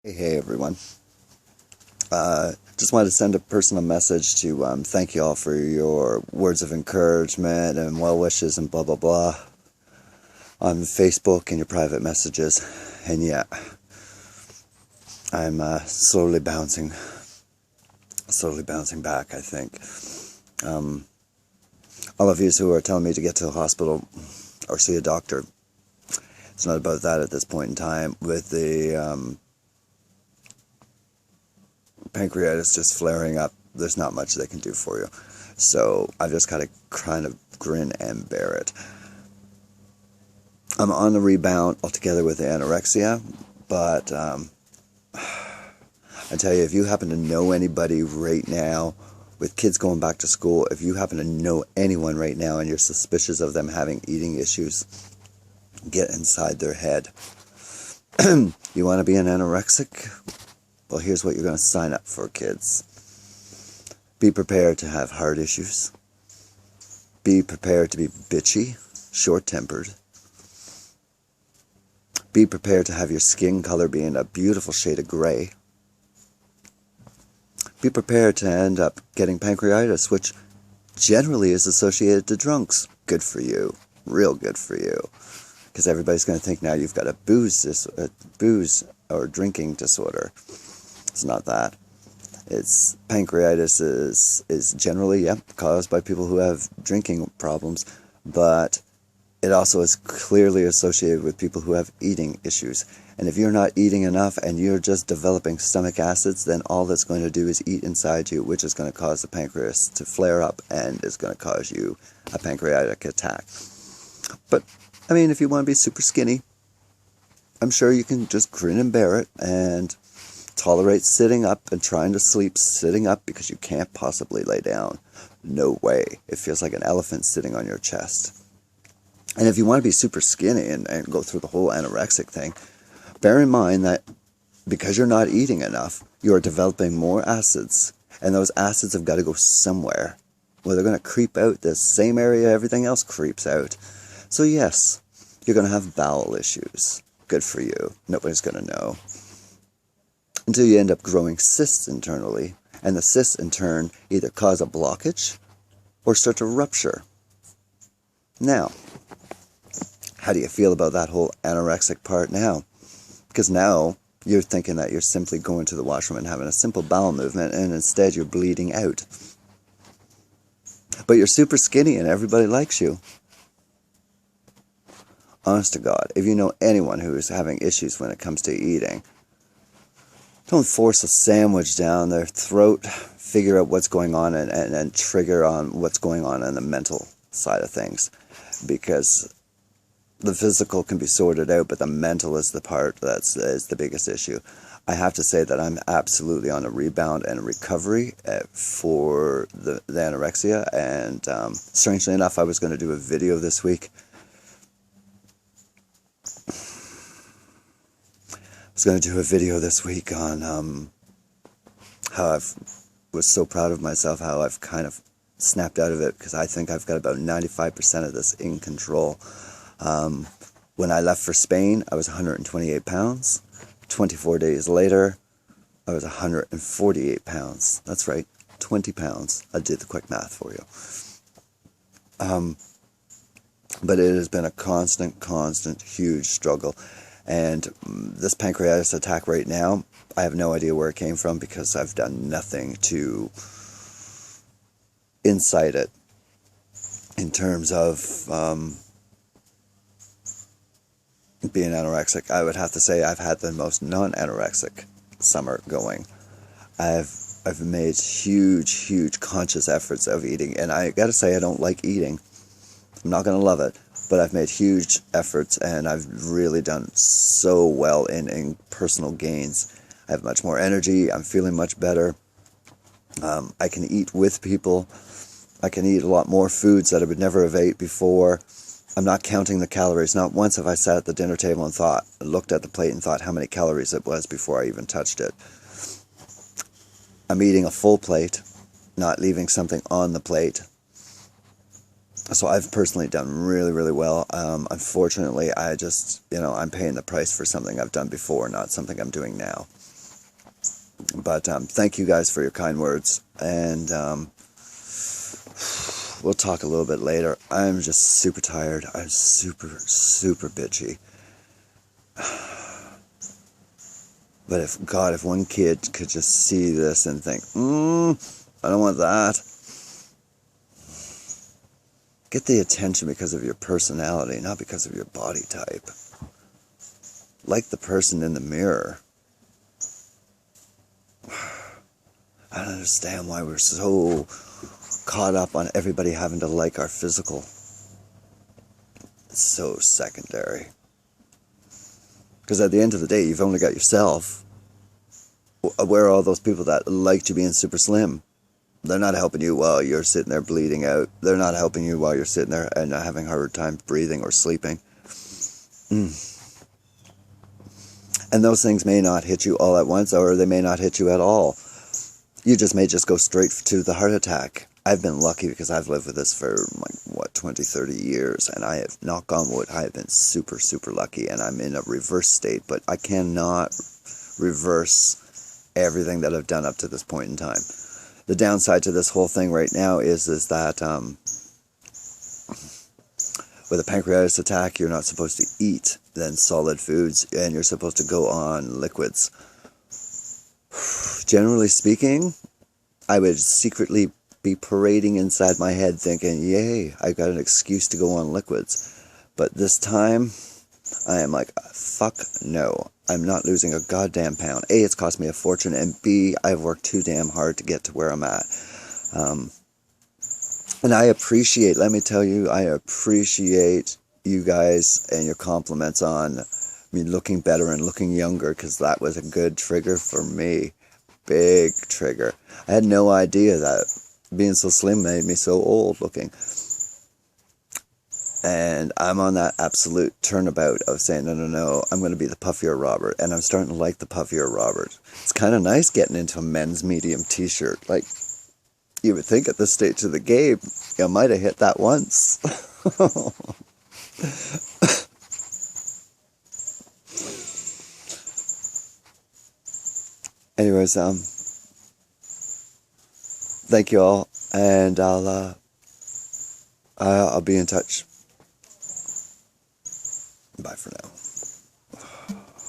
Hey everyone. Just wanted to send a personal message to thank you all for your words of encouragement and well wishes and blah blah blah on Facebook and your private messages. And yeah, I'm slowly bouncing back, I think. All of you who are telling me to get to the hospital or see a doctor, it's not about that at this point in time. With the pancreatitis just flaring up, there's not much they can do for you. So I've just got to kind of grin and bear it. I'm on the rebound altogether with the anorexia, but I tell you, if you happen to know anybody right now, with kids going back to school, if you happen to know anyone right now and you're suspicious of them having eating issues, get inside their head. You want to be an anorexic? Well, here's what you're going to sign up for, kids. Be prepared to have heart issues. Be prepared to be bitchy, short-tempered. Be prepared to have your skin color be in a beautiful shade of gray. Be prepared to end up getting pancreatitis, which generally is associated to drunks. Good for you. Real good for you. Because everybody's going to think now you've got a booze or drinking disorder. It's not that. It's pancreatitis is generally, caused by people who have drinking problems, but it also is clearly associated with people who have eating issues. And if you're not eating enough and you're just developing stomach acids, then all that's going to do is eat inside you, which is going to cause the pancreas to flare up and is going to cause you a pancreatic attack. But, I mean, if you want to be super skinny, I'm sure you can just grin and bear it and tolerate sitting up and trying to sleep sitting up because you can't possibly lay down. No way. It feels like an elephant sitting on your chest. And if you want to be super skinny and go through the whole anorexic thing, bear in mind that because you're not eating enough, you're developing more acids. And those acids have got to go somewhere. Well, they're going to creep out the same area everything else creeps out. So yes, you're going to have bowel issues. Good for you. Nobody's going to know. Until you end up growing cysts internally. And the cysts in turn either cause a blockage or start to rupture. Now, how do you feel about that whole anorexic part now? Because now you're thinking that you're simply going to the washroom and having a simple bowel movement, and instead you're bleeding out. But you're super skinny and everybody likes you. Honest to God, if you know anyone who is having issues when it comes to eating, don't force a sandwich down their throat. Figure out what's going on and trigger on what's going on in the mental side of things. Because the physical can be sorted out, but the mental is the part is the biggest issue. I have to say that I'm absolutely on a rebound and recovery for the anorexia. And strangely enough, I was going to do a video this week. On how I was so proud of myself, how I've kind of snapped out of it, because I think I've got about 95% of this in control. When I left for Spain, I was 128 pounds. 24 days later, I was 148 pounds. That's right, 20 pounds. I did the quick math for you. But it has been a constant, huge struggle. And this pancreatitis attack right now, I have no idea where it came from because I've done nothing to incite it in terms of being anorexic. I would have to say I've had the most non-anorexic summer going. I've made huge conscious efforts of eating, and I gotta say I don't like eating. I'm not gonna love it, but I've made huge efforts, and I've really done so well in personal gains. I have much more energy. I'm feeling much better. I can eat with people. I can eat a lot more foods that I would never have ate before. I'm not counting the calories. Not once have I sat at the dinner table and looked at the plate and thought how many calories it was before I even touched it. I'm eating a full plate, not leaving something on the plate. So I've personally done really, really well. Unfortunately, I just, I'm paying the price for something I've done before, not something I'm doing now. But thank you guys for your kind words, and we'll talk a little bit later. I'm just super tired. I'm super, super bitchy. But if one kid could just see this and think, I don't want that. Get the attention because of your personality, not because of your body type. Like the person in the mirror. I don't understand why we're so caught up on everybody having to like our physical. It's so secondary. Because at the end of the day, you've only got yourself. Where are all those people that liked you being super slim? They're not helping you while you're sitting there bleeding out. They're not helping you while you're sitting there and having a hard time breathing or sleeping. And those things may not hit you all at once, or they may not hit you at all. You may just go straight to the heart attack. I've been lucky because I've lived with this for, 20, 30 years, and I have, knock on wood, I have been super, super lucky, and I'm in a reverse state, but I cannot reverse everything that I've done up to this point in time. The downside to this whole thing right now is that with a pancreatitis attack, you're not supposed to eat then solid foods, and you're supposed to go on liquids. Generally speaking, I would secretly be parading inside my head thinking, yay, I got an excuse to go on liquids. But this time, I am like, fuck no. I'm not losing a goddamn pound. A, it's cost me a fortune, and B, I've worked too damn hard to get to where I'm at. And I appreciate, let me tell you, I appreciate you guys and your compliments on me looking better and looking younger, because that was a good trigger for me. Big trigger. I had no idea that being so slim made me so old looking. And I'm on that absolute turnabout of saying, no, I'm going to be the puffier Robert. And I'm starting to like the puffier Robert. It's kind of nice getting into a men's medium t-shirt. Like, you would think at this stage of the game, you might have hit that once. Anyways, thank you all, and I'll be in touch. Bye for now.